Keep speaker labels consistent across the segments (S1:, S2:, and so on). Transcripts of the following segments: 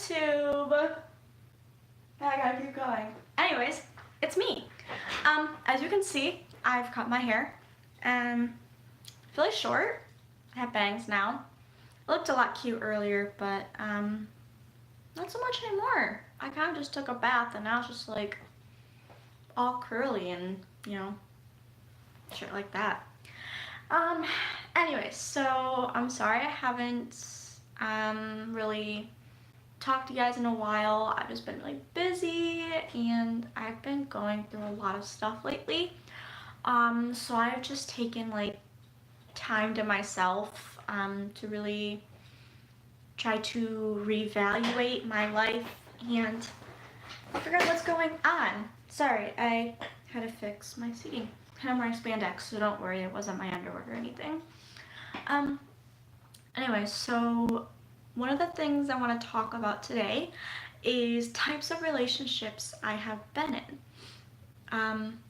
S1: YouTube. I gotta keep going. Anyways, it's me. As you can see, I've cut my hair. Really short. I have bangs now. It looked a lot cute earlier, but not so much anymore. I kind of just took a bath and now it's just like all curly and, you know, shit like that. Anyways, so I'm sorry I haven't really talked to you guys in a while. I've just been really busy and I've been going through a lot of stuff lately. So I've just taken like time to myself to really try to reevaluate my life and figure out what's going on. Sorry, I had to fix my seating. I'm wearing spandex, so don't worry, it wasn't my underwear or anything. Anyway, so one of the things I want to talk about today is types of relationships I have been in.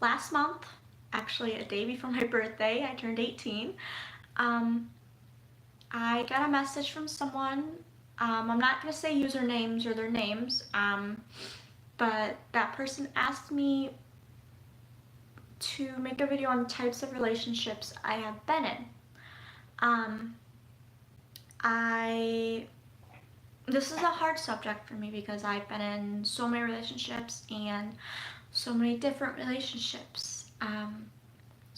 S1: Last month, actually a day before my birthday, I turned 18. I got a message from someone. I'm not going to say usernames or their names, but that person asked me to make a video on types of relationships I have been in. This is a hard subject for me because I've been in so many relationships and so many different relationships. So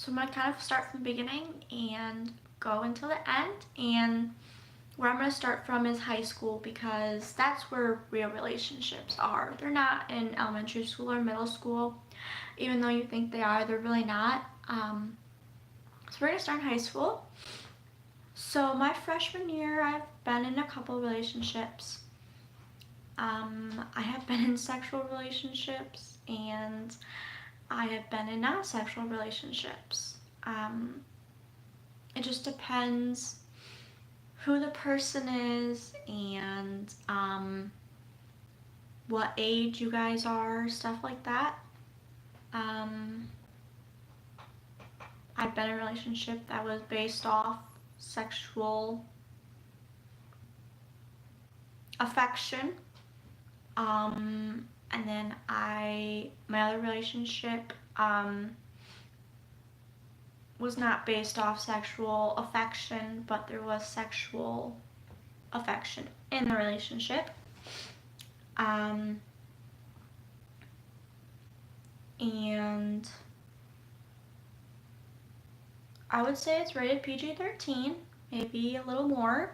S1: I'm going to kind of start from the beginning and go until the end, and where I'm going to start from is high school because that's where real relationships are. They're not in elementary school or middle school. Even though you think they are, they're really not. So we're going to start in high school. So my freshman year, I've been in a couple relationships. I have been in sexual relationships and I have been in non-sexual relationships. It just depends who the person is and what age you guys are, stuff like that. I've been in a relationship that was based off sexual affection. And then my other relationship was not based off sexual affection, but there was sexual affection in the relationship. And I would say it's rated PG-13, maybe a little more.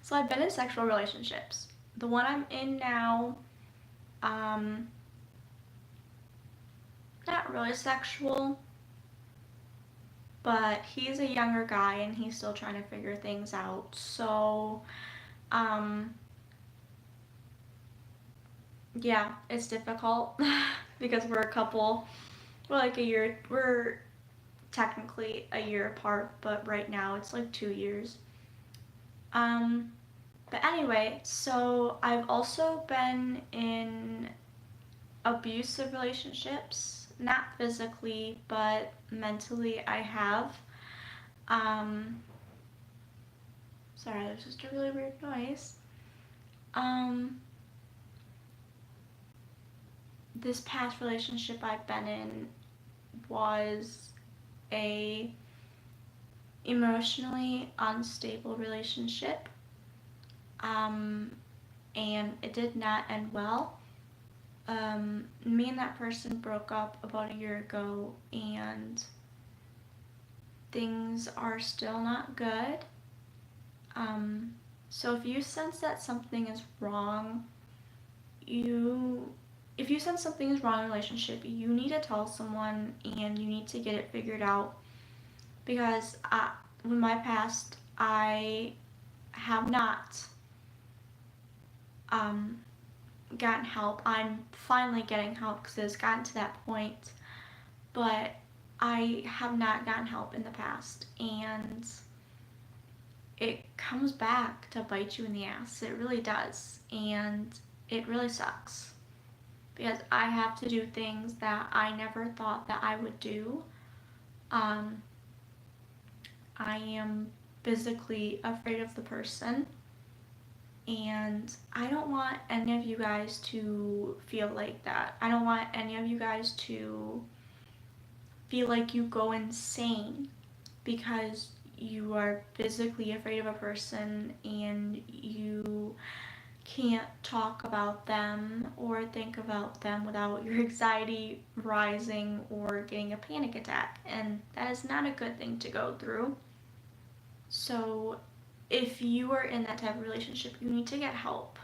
S1: So I've been in sexual relationships. The one I'm in now, not really sexual, but he's a younger guy and he's still trying to figure things out. So, yeah, it's difficult because we're a couple. We're technically a year apart, but right now it's like 2 years. But anyway, so I've also been in abusive relationships, not physically, but mentally I have. Sorry, there's just a really weird noise. This past relationship I've been in was a emotionally unstable relationship, and it did not end well. Me and that person broke up about a year ago and things are still not good. So if you sense that something is wrong, if you sense something is wrong in a relationship, you need to tell someone and you need to get it figured out. Because in my past, I have not gotten help. I'm finally getting help because it's gotten to that point, but I have not gotten help in the past, and it comes back to bite you in the ass. It really does, and it really sucks because I have to do things that I never thought that I would do. I am physically afraid of the person. And I don't want any of you guys to feel like that. I don't want any of you guys to feel like you go insane because you are physically afraid of a person and you can't talk about them or think about them without your anxiety rising or getting a panic attack. And that is not a good thing to go through. So if you are in that type of relationship, you need to get help.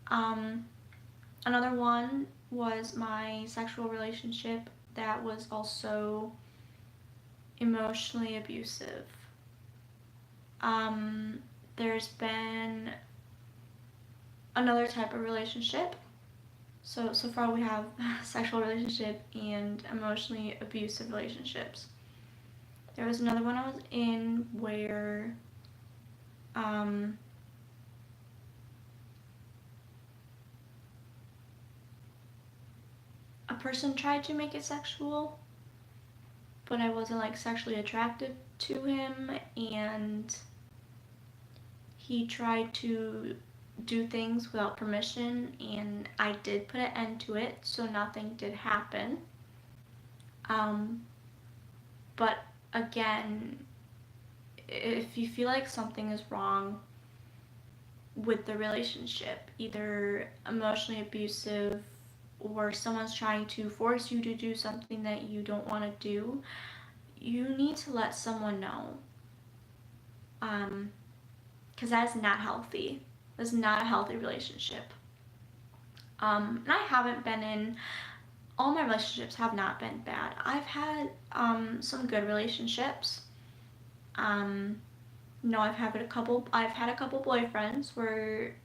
S1: Another one was my sexual relationship that was also emotionally abusive. There's been another type of relationship. So far we have sexual relationship and emotionally abusive relationships. There was another one I was in where a person tried to make it sexual, but I wasn't like sexually attracted to him, and he tried to do things without permission, and I did put an end to it, so nothing did happen. But again, if you feel like something is wrong with the relationship, either emotionally abusive or someone's trying to force you to do something that you don't want to do, you need to let someone know. Because that is not healthy. That's not a healthy relationship. And I haven't been in, all my relationships have not been bad. I've had some good relationships. I've had a couple boyfriends where,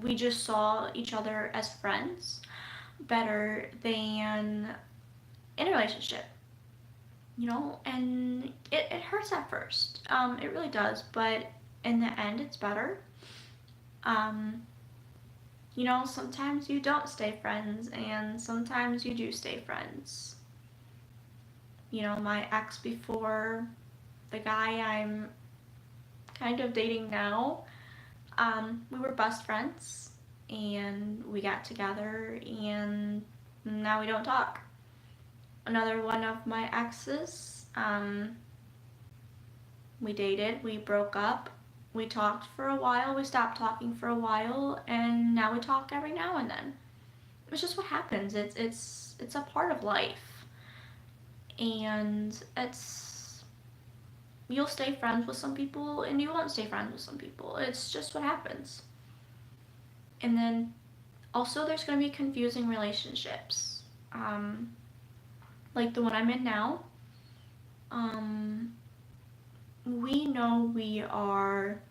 S1: we just saw each other as friends better than in a relationship. And it hurts at first. It really does, but in the end, it's better. Sometimes you don't stay friends, and sometimes you do stay friends. My ex before, the guy I'm kind of dating now, we were best friends, and we got together, and now we don't talk. Another one of my exes, we dated, we broke up, we talked for a while, we stopped talking for a while, and now we talk every now and then. It's just what happens. It's a part of life, and you'll stay friends with some people and you won't stay friends with some people. It's just what happens. And then also there's going to be confusing relationships, like the one I'm in now. We know we are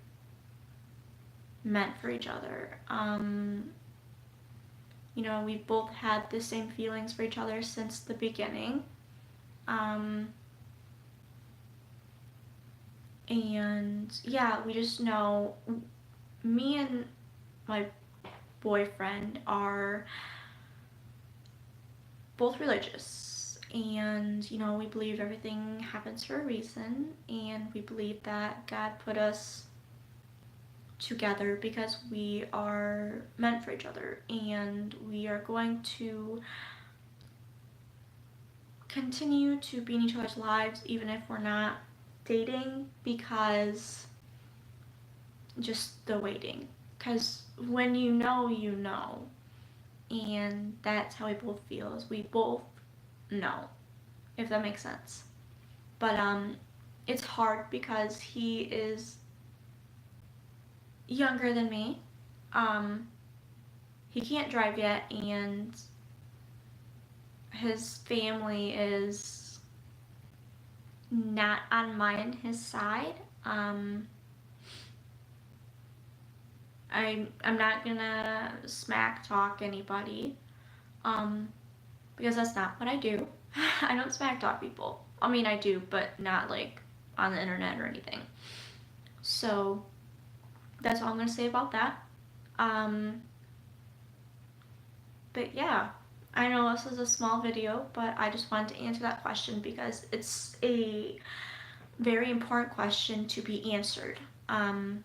S1: meant for each other. We've both had the same feelings for each other since the beginning. And yeah, we just know, me and my boyfriend are both religious, and we believe everything happens for a reason, and we believe that God put us together because we are meant for each other, and we are going to continue to be in each other's lives even if we're not dating, because just the waiting, because when you know, and that's how we both feel, is we both know, if that makes sense. But it's hard because he is younger than me. He can't drive yet, and his family is not on mine and his side. I'm not gonna smack talk anybody, because that's not what I do. I don't smack talk people. I mean, I do, but not like on the internet or anything. So that's all I'm gonna say about that. But yeah, I know this is a small video, but I just wanted to answer that question because it's a very important question to be answered. Um,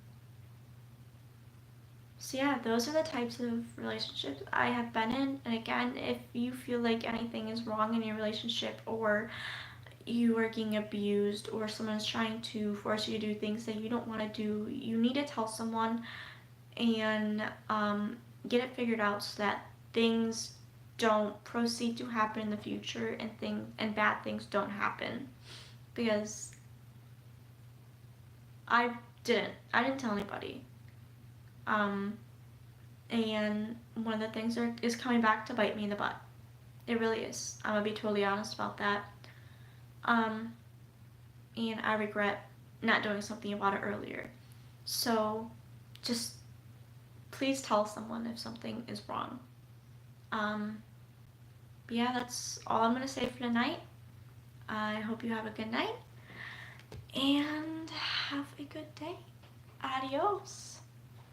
S1: so yeah, those are the types of relationships I have been in. And again, if you feel like anything is wrong in your relationship, or you are getting abused, or someone's trying to force you to do things that you don't want to do, you need to tell someone and get it figured out so that things don't proceed to happen in the future, and bad things don't happen. Because I I didn't tell anybody. Um, and one of the things is coming back to bite me in the butt. It really is. I'm gonna be totally honest about that. Um, and I regret not doing something about it earlier. So, just please tell someone if something is wrong. Um, yeah, that's all I'm gonna say for tonight. I hope you have a good night and have a good day. Adios.